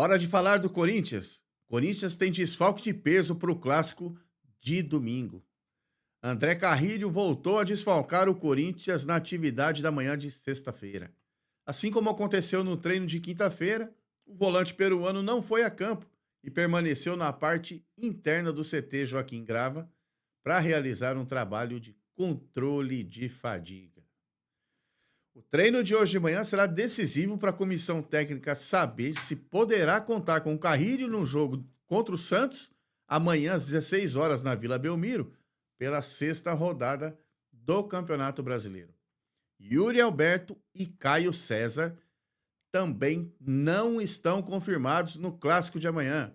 Hora de falar do Corinthians. Corinthians tem desfalque de peso para o clássico de domingo. André Carrilho voltou a desfalcar o Corinthians na atividade da manhã de sexta-feira. Assim como aconteceu no treino de quinta-feira, o volante peruano não foi a campo e permaneceu na parte interna do CT Joaquim Grava para realizar um trabalho de controle de fadiga. O treino de hoje de manhã será decisivo para a comissão técnica saber se poderá contar com o Carrilho no jogo contra o Santos, amanhã às 16 horas na Vila Belmiro, pela sexta rodada do Campeonato Brasileiro. Yuri Alberto e Caio César também não estão confirmados no clássico de amanhã.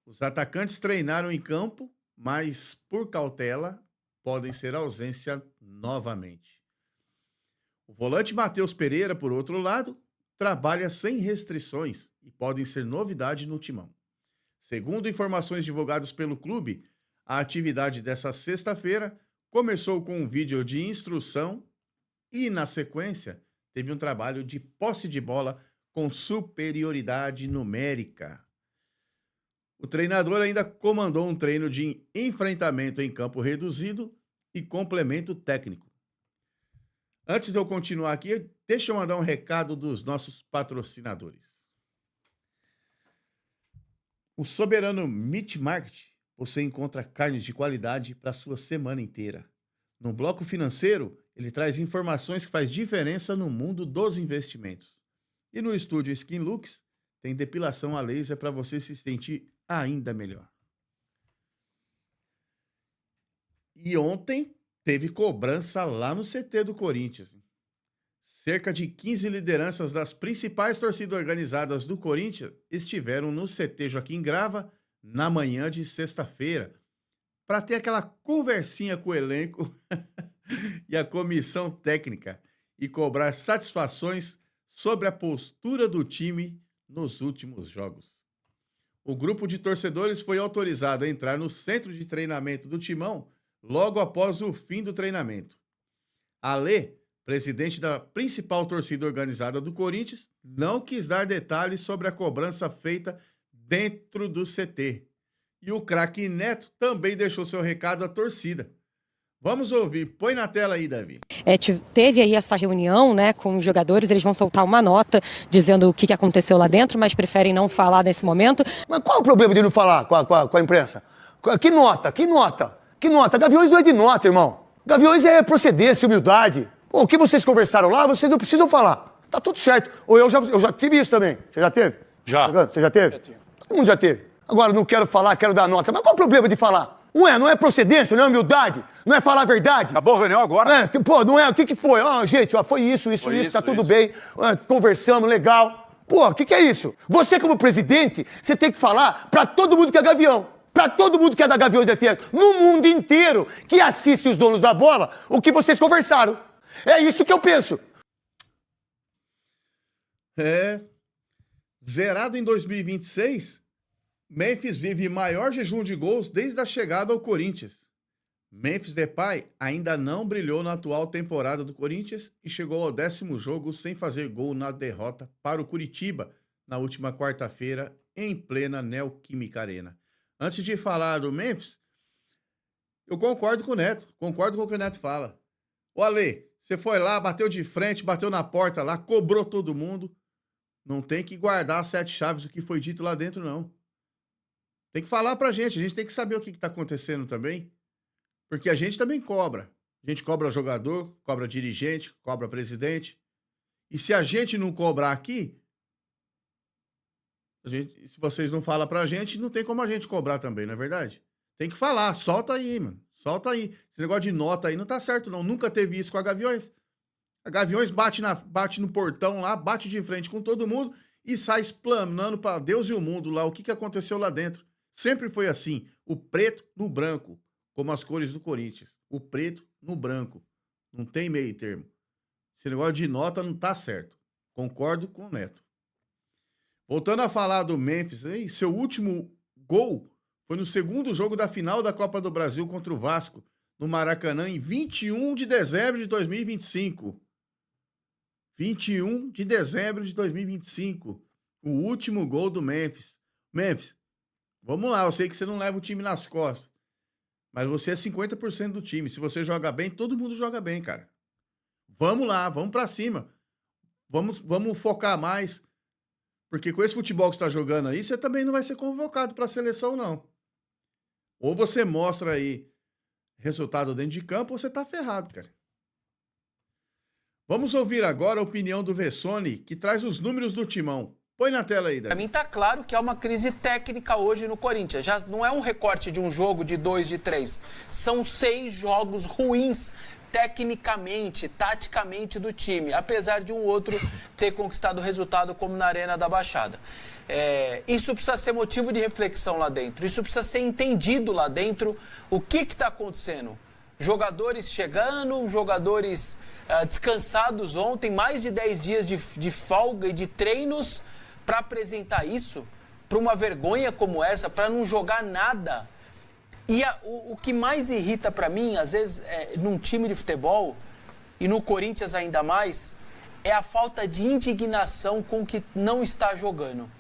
Os atacantes treinaram em campo, mas por cautela podem ser ausência novamente. O volante Matheus Pereira, por outro lado, trabalha sem restrições e podem ser novidade no timão. Segundo informações divulgadas pelo clube, a atividade dessa sexta-feira começou com um vídeo de instrução e, na sequência, teve um trabalho de posse de bola com superioridade numérica. O treinador ainda comandou um treino de enfrentamento em campo reduzido e complemento técnico. Antes de eu continuar aqui, deixa eu mandar um recado dos nossos patrocinadores. O Soberano Meat Market, você encontra carnes de qualidade para a sua semana inteira. No bloco financeiro, ele traz informações que faz diferença no mundo dos investimentos. E no estúdio Skin Lux, tem depilação a laser para você se sentir ainda melhor. E ontem teve cobrança lá no CT do Corinthians. Cerca de 15 lideranças das principais torcidas organizadas do Corinthians estiveram no CT Joaquim Grava na manhã de sexta-feira para ter aquela conversinha com o elenco e a comissão técnica e cobrar satisfações sobre a postura do time nos últimos jogos. O grupo de torcedores foi autorizado a entrar no centro de treinamento do Timão logo após o fim do treinamento. Alê, presidente da principal torcida organizada do Corinthians, não quis dar detalhes sobre a cobrança feita dentro do CT. E o craque Neto também deixou seu recado à torcida. Vamos ouvir. Põe na tela aí, Davi. Teve aí essa reunião, né, com os jogadores. Eles vão soltar uma nota dizendo o que aconteceu lá dentro, mas preferem não falar nesse momento. Mas qual o problema de não falar com a imprensa? Que nota? Que nota? Que nota? Gaviões não é de nota, irmão. Gaviões é procedência, humildade. Pô, o que vocês conversaram lá, vocês não precisam falar. Tá tudo certo. Ou eu já tive isso também. Você já teve? Já. Você já teve? Todo mundo já teve. Agora, não quero falar, quero dar nota. Mas qual o problema de falar? Não é procedência, não é humildade, não é falar a verdade. Acabou a reunião agora? Pô, não é, o que foi? Gente, foi isso, tá tudo bem, conversamos, legal. Pô, o que é isso? Você como presidente, você tem que falar pra todo mundo que é Gavião, pra todo mundo que é da Gaviões DFS, no mundo inteiro, que assiste os donos da bola, o que vocês conversaram. É isso que eu penso. Zerado em 2026... Memphis vive maior jejum de gols desde a chegada ao Corinthians. Memphis Depay ainda não brilhou na atual temporada do Corinthians e chegou ao 10º jogo sem fazer gol na derrota para o Curitiba na última quarta-feira em plena Neoquímica Arena. Antes de falar do Memphis, eu concordo com o Neto, concordo com o que o Neto fala. Ô Ale, você foi lá, bateu de frente, bateu na porta lá, cobrou todo mundo. Não tem que guardar as 7 chaves do que foi dito lá dentro, não. Tem que falar pra gente, a gente tem que saber o que tá acontecendo também, porque a gente também cobra. A gente cobra jogador, cobra dirigente, cobra presidente. E se a gente não cobrar aqui, se vocês não falam pra gente, não tem como a gente cobrar também, não é verdade? Tem que falar, solta aí, mano, solta aí. Esse negócio de nota aí não tá certo não, nunca teve isso com a Gaviões. A Gaviões bate no portão lá, bate de frente com todo mundo e sai explanando pra Deus e o mundo lá o que aconteceu lá dentro. Sempre foi assim, o preto no branco, como as cores do Corinthians. O preto no branco. Não tem meio termo. Esse negócio de nota não tá certo. Concordo com o Neto. Voltando a falar do Memphis, seu último gol foi no segundo jogo da final da Copa do Brasil contra o Vasco, no Maracanã, em 21 de dezembro de 2025. 21 de dezembro de 2025. o último gol do Memphis. Memphis, vamos lá, eu sei que você não leva o time nas costas, mas você é 50% do time. Se você joga bem, todo mundo joga bem, cara. Vamos lá, vamos pra cima. Vamos focar mais. Porque com esse futebol que você tá jogando aí, você também não vai ser convocado pra seleção, não. Ou você mostra aí resultado dentro de campo, ou você tá ferrado, cara. Vamos ouvir agora a opinião do Vessone, que traz os números do Timão. Põe na tela aí, Davi. Para mim tá claro que há uma crise técnica hoje no Corinthians. Já não é um recorte de um jogo, de 2, de 3. São 6 jogos ruins tecnicamente, taticamente do time. Apesar de um outro ter conquistado o resultado como na Arena da Baixada. Isso precisa ser motivo de reflexão lá dentro. Isso precisa ser entendido lá dentro. O que está acontecendo? Jogadores chegando, jogadores descansados ontem, mais de 10 dias de folga e de treinos para apresentar isso, para uma vergonha como essa, para não jogar nada. E o que mais irrita para mim, às vezes, num time de futebol, e no Corinthians ainda mais, é a falta de indignação com o que não está jogando.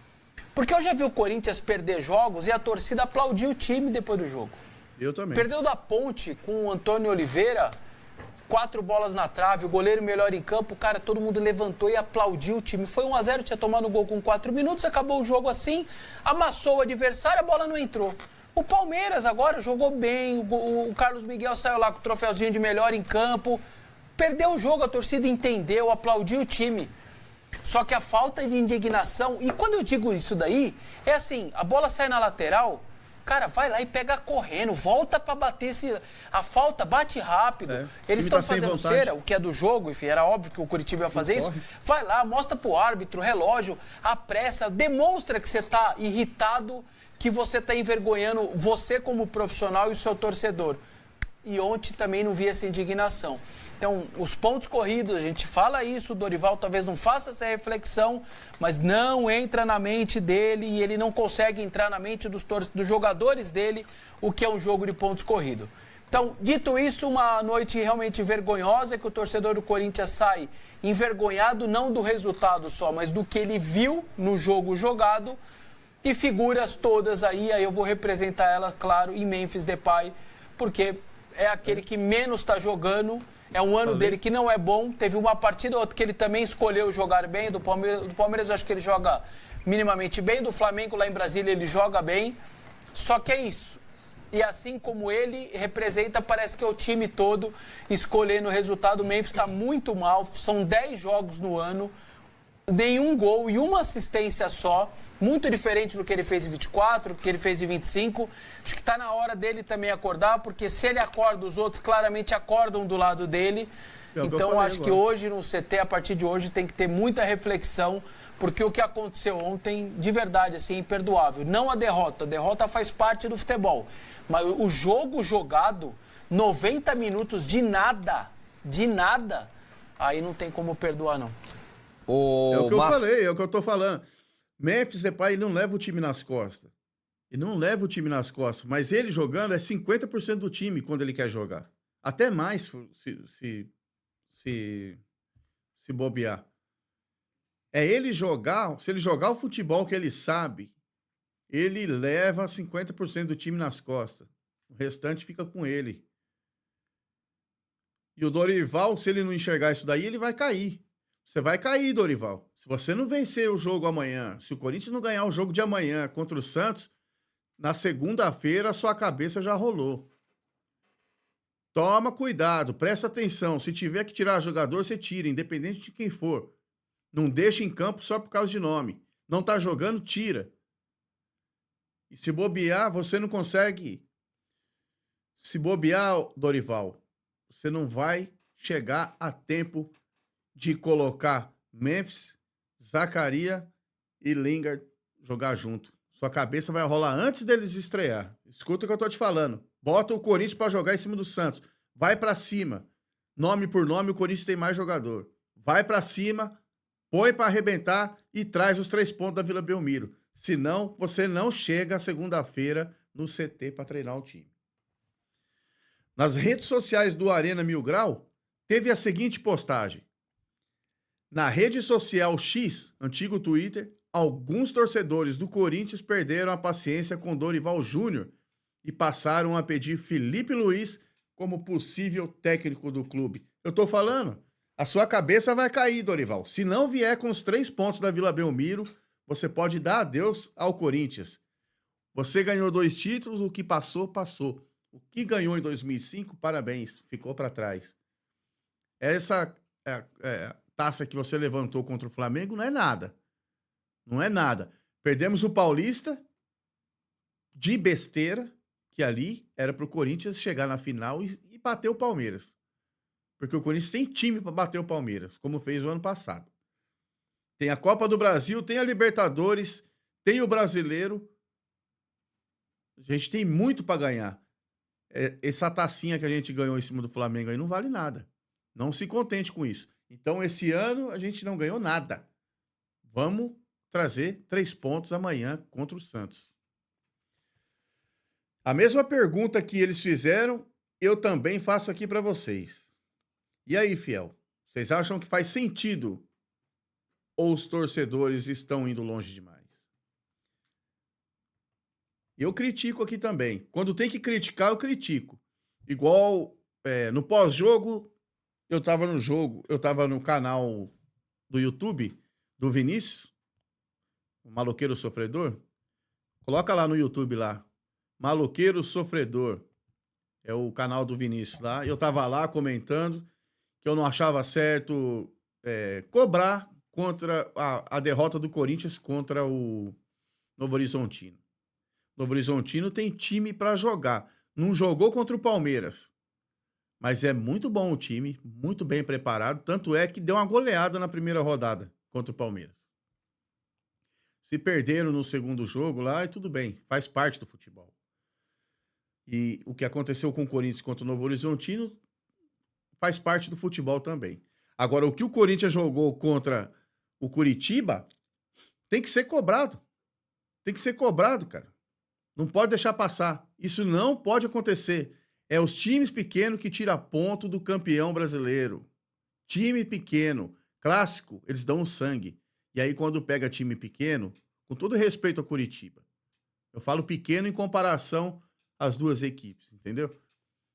Porque eu já vi o Corinthians perder jogos e a torcida aplaudiu o time depois do jogo. Eu também. Perdeu da Ponte com o Antônio Oliveira, 4 bolas na trave, o goleiro melhor em campo, cara, todo mundo levantou e aplaudiu o time. Foi 1-0, tinha tomado o gol com 4 minutos, acabou o jogo assim, amassou o adversário, a bola não entrou. O Palmeiras agora jogou bem, o Carlos Miguel saiu lá com o troféuzinho de melhor em campo, perdeu o jogo, a torcida entendeu, aplaudiu o time. Só que a falta de indignação, e quando eu digo isso daí, é assim, a bola sai na lateral, cara, vai lá e pega correndo, volta pra bater a falta, bate rápido. Eles estão fazendo cera, o que é do jogo, enfim, era óbvio que o Curitiba ia fazer isso. Vai lá, mostra pro árbitro, relógio, apressa, demonstra que você tá irritado, que você tá envergonhando você como profissional e o seu torcedor. E ontem também não vi essa indignação. Então, os pontos corridos, a gente fala isso, o Dorival talvez não faça essa reflexão, mas não entra na mente dele e ele não consegue entrar na mente dos jogadores dele o que é um jogo de pontos corridos. Então, dito isso, uma noite realmente vergonhosa, que o torcedor do Corinthians sai envergonhado não do resultado só, mas do que ele viu no jogo jogado, e figuras todas aí eu vou representar elas, claro, em Memphis Depay, porque é aquele que menos está jogando. É um ano dele que não é bom. Teve uma partida ou outra que ele também escolheu jogar bem. Do Palmeiras eu acho que ele joga minimamente bem. Do Flamengo lá em Brasília ele joga bem. Só que é isso. E assim como ele representa, parece que é o time todo escolhendo o resultado. O Memphis está muito mal. São 10 jogos no ano. Nenhum gol e uma assistência só, muito diferente do que ele fez em 24, do que ele fez em 25. Acho que está na hora dele também acordar, porque se ele acorda, os outros claramente acordam do lado dele. Então, acho que hoje no CT, a partir de hoje, tem que ter muita reflexão, porque o que aconteceu ontem, de verdade, assim, é imperdoável. Não a derrota faz parte do futebol. Mas o jogo jogado, 90 minutos de nada, aí não tem como perdoar, não. É o que eu falei, é o que eu tô falando. Memphis Depay não leva o time nas costas. Ele não leva o time nas costas, mas ele jogando é 50% do time quando ele quer jogar. Até mais se bobear. É ele jogar, se ele jogar o futebol que ele sabe, ele leva 50% do time nas costas. O restante fica com ele. E o Dorival, se ele não enxergar isso daí, ele vai cair. Você vai cair, Dorival. Se você não vencer o jogo amanhã, se o Corinthians não ganhar o jogo de amanhã contra o Santos, na segunda-feira a sua cabeça já rolou. Toma cuidado, presta atenção. Se tiver que tirar jogador, você tira, independente de quem for. Não deixa em campo só por causa de nome. Não tá jogando, tira. E se bobear, você não consegue. Se bobear, Dorival, você não vai chegar a tempo de colocar Memphis, Zaccaria e Lingard jogar junto. Sua cabeça vai rolar antes deles estrear. Escuta o que eu tô te falando. Bota o Corinthians pra jogar em cima do Santos. Vai pra cima. Nome por nome, o Corinthians tem mais jogador. Vai pra cima, põe pra arrebentar e traz os 3 pontos da Vila Belmiro. Senão, você não chega segunda-feira no CT pra treinar o time. Nas redes sociais do Arena Mil Grau, teve a seguinte postagem. Na rede social X, antigo Twitter, alguns torcedores do Corinthians perderam a paciência com Dorival Júnior e passaram a pedir Felipe Luiz como possível técnico do clube. Eu tô falando, a sua cabeça vai cair, Dorival. Se não vier com os 3 pontos da Vila Belmiro, você pode dar adeus ao Corinthians. Você ganhou 2 títulos, o que passou, passou. O que ganhou em 2005, parabéns, ficou para trás. Essa taça que você levantou contra o Flamengo não é nada. Não é nada. Perdemos o Paulista de besteira, que ali era pro Corinthians chegar na final e bater o Palmeiras. Porque o Corinthians tem time para bater o Palmeiras, como fez o ano passado. Tem a Copa do Brasil, tem a Libertadores, tem o Brasileiro. A gente tem muito para ganhar. Essa tacinha que a gente ganhou em cima do Flamengo aí não vale nada. Não se contente com isso. Então, esse ano, a gente não ganhou nada. Vamos trazer 3 pontos amanhã contra o Santos. A mesma pergunta que eles fizeram, eu também faço aqui para vocês. E aí, fiel? Vocês acham que faz sentido ou os torcedores estão indo longe demais? Eu critico aqui também. Quando tem que criticar, eu critico. Igual no pós-jogo, eu tava no jogo, eu tava no canal do YouTube do Vinícius, o Maloqueiro Sofredor. Coloca lá no YouTube lá. Maloqueiro Sofredor. É o canal do Vinícius lá. Eu tava lá comentando que eu não achava certo cobrar contra a derrota do Corinthians contra o Novo Horizontino. Novo Horizontino tem time para jogar. Não jogou contra o Palmeiras. Mas é muito bom o time, muito bem preparado. Tanto é que deu uma goleada na primeira rodada contra o Palmeiras. Se perderam no segundo jogo lá, e tudo bem, faz parte do futebol. E o que aconteceu com o Corinthians contra o Novo Horizontino faz parte do futebol também. Agora, o que o Corinthians jogou contra o Curitiba tem que ser cobrado. Tem que ser cobrado, cara. Não pode deixar passar. Isso não pode acontecer. É os times pequenos que tiram ponto do campeão brasileiro. Time pequeno, clássico, eles dão o sangue. E aí, quando pega time pequeno, com todo respeito ao Curitiba, eu falo pequeno em comparação às duas equipes, entendeu?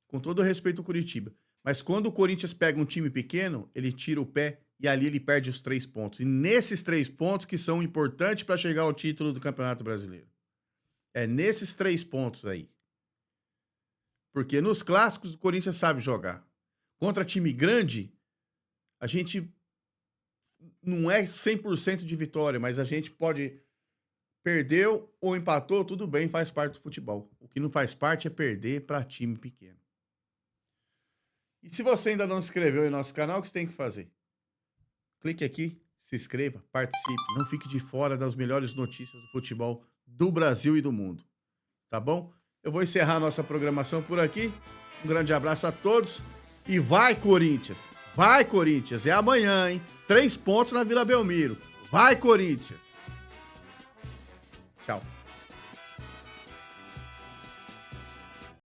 Com todo respeito ao Curitiba. Mas quando o Corinthians pega um time pequeno, ele tira o pé e ali ele perde os 3 pontos. E nesses 3 pontos que são importantes para chegar ao título do Campeonato Brasileiro. É nesses 3 pontos aí. Porque nos clássicos o Corinthians sabe jogar. Contra time grande, a gente não é 100% de vitória, mas a gente pode... Perdeu ou empatou, tudo bem, faz parte do futebol. O que não faz parte é perder para time pequeno. E se você ainda não se inscreveu em nosso canal, o que você tem que fazer? Clique aqui, se inscreva, participe. Não fique de fora das melhores notícias do futebol do Brasil e do mundo. Tá bom? Eu vou encerrar a nossa programação por aqui. Um grande abraço a todos. E vai, Corinthians! Vai, Corinthians! É amanhã, hein? 3 pontos na Vila Belmiro. Vai, Corinthians! Tchau.